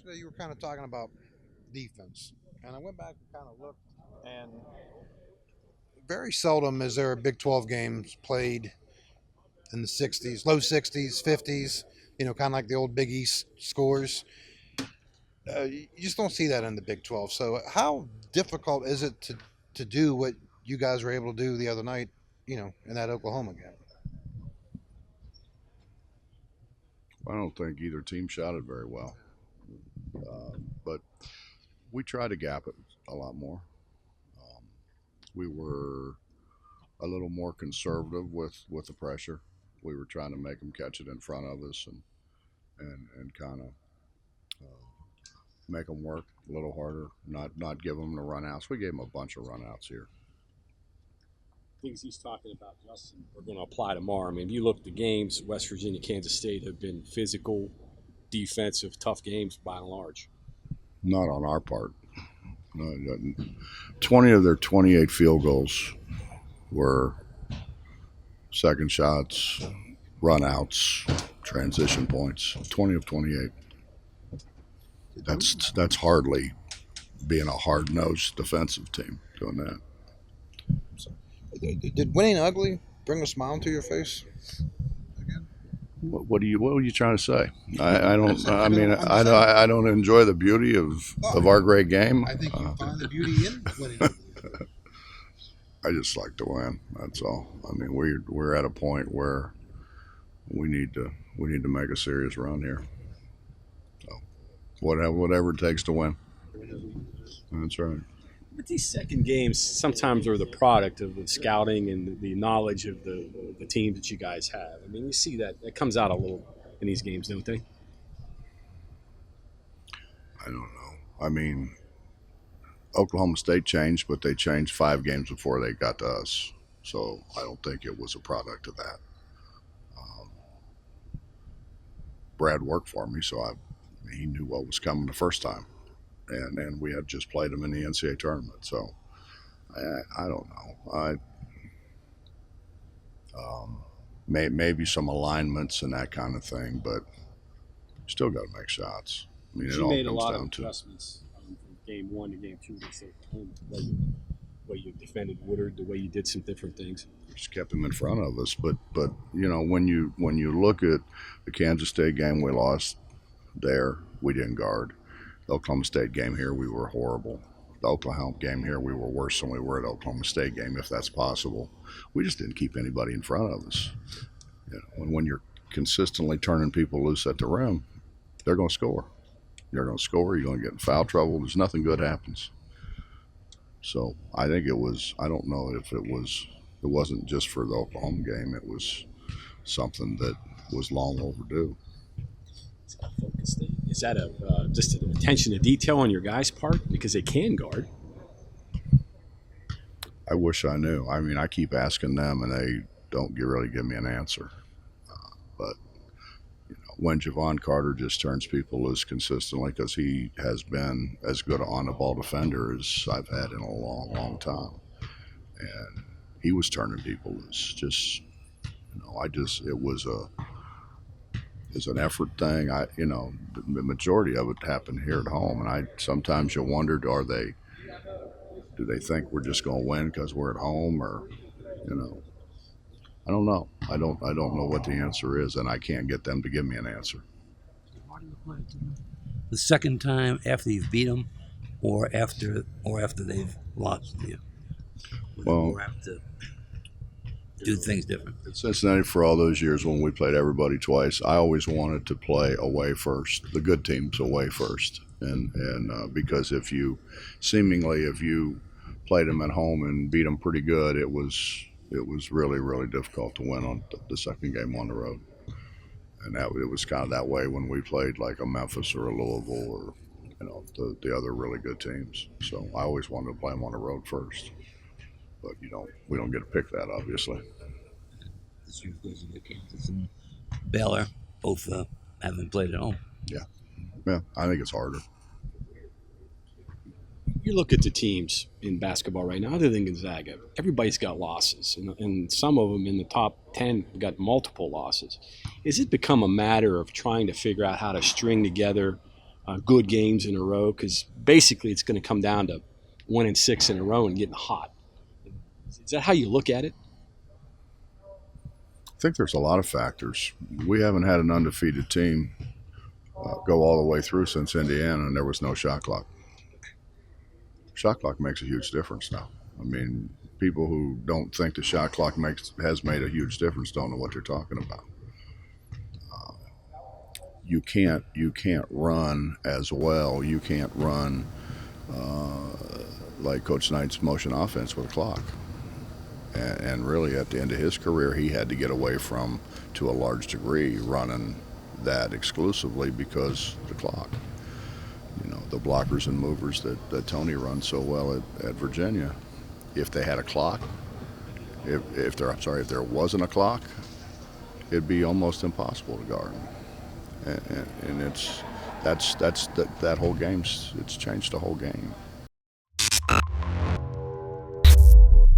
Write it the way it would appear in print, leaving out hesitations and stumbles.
yesterday you were kind of talking about defense, and I went back and kind of looked, and very seldom is there a Big 12 games played in the 60s, low 60s, 50s. Kind of like the old Big East scores. You just don't see that in the Big 12. So how difficult is it to do what you guys were able to do the other night? In that Oklahoma game. I don't think either team shot it very well, but we tried to gap it a lot more. Um, we were a little more conservative with the pressure. We were trying to make them catch it in front of us and kind of make them work a little harder, not give them the runouts. We gave them a bunch of runouts here. Things he's talking about, Justin, are going to apply tomorrow. I mean, if you look at the games, West Virginia, Kansas State have been physical, defensive, tough games by and large. Not on our part. No, 20 of their 28 field goals were second shots, runouts, transition points. 20 of 28. That's hardly being a hard-nosed defensive team doing that. Did winning ugly bring a smile to your face? Again? What were you trying to say? I don't. I mean, I don't enjoy the beauty of our great game. I think you find the beauty in winning ugly. I just like to win. That's all. I mean, we're at a point where we need to make a serious run here. So whatever it takes to win. That's right. But these second games sometimes are the product of the scouting and the knowledge of the team that you guys have. I mean, you see that comes out a little in these games, don't they? I don't know. I mean, Oklahoma State changed, but they changed 5 games before they got to us. So I don't think it was a product of that. Brad worked for me, so he knew what was coming the first time. And we had just played them in the NCAA tournament. So I don't know. Maybe some alignments and that kind of thing, but still got to make shots. I mean, it all made a comes lot of down to adjustments from game 1 to game 2 against Oklahoma. The way you defended Woodard, the way you did some different things. just kept him in front of us. But when you look at the Kansas State game we lost there, we didn't guard. The Oklahoma State game here, we were horrible. The Oklahoma game here, we were worse than we were at Oklahoma State game, if that's possible. We just didn't keep anybody in front of us. And when you're consistently turning people loose at the rim, they're going to score. You're going to score. You're going to get in foul trouble. There's nothing good happens. So I think it was. I don't know if it was. It wasn't just for the Oklahoma game. It was something that was long overdue. Is that just an attention to detail on your guys' part because they can guard? I wish I knew. I mean, I keep asking them, and they don't really give me an answer. But when Javon Carter just turns people loose consistently, because he has been as good an on-the-ball defender as I've had in a long, long time, and he was turning people loose. It's an effort thing. The majority of it happened here at home, and sometimes you wonder, do they think we're just going to win because we're at home, or I don't know. I don't know what the answer is, and I can't get them to give me an answer. The second time after you've beat them, or after they've lost you, Well, have to do things different. At Cincinnati, for all those years when we played everybody twice, I always wanted to play away first, the good teams away first, and because if you played them at home and beat them pretty good, it was really, really difficult to win on the second game on the road. And it was kind of that way when we played like a Memphis or a Louisville or the other really good teams. So I always wanted to play them on the road first. But we don't get to pick that, obviously. This year goes to Kansas and Baylor, both haven't played at home. Yeah, I think it's harder. You look at the teams in basketball right now, other than Gonzaga, everybody's got losses, and some of them in the top 10 got multiple losses. Has it become a matter of trying to figure out how to string together good games in a row? Because basically it's going to come down to winning 6 in a row and getting hot. Is that how you look at it? I think there's a lot of factors. We haven't had an undefeated team go all the way through since Indiana, and there was no shot clock. Shot clock makes a huge difference now. I mean, people who don't think the shot clock has made a huge difference don't know what they're talking about. You can't run as well. You can't run like Coach Knight's motion offense with a clock. And really, at the end of his career, he had to get away from, to a large degree, running that exclusively because of the clock. You know, the blockers and movers that Tony runs so well at Virginia. If they had a clock, if there wasn't a clock, it'd be almost impossible to guard him. And that whole game's, it's changed the whole game.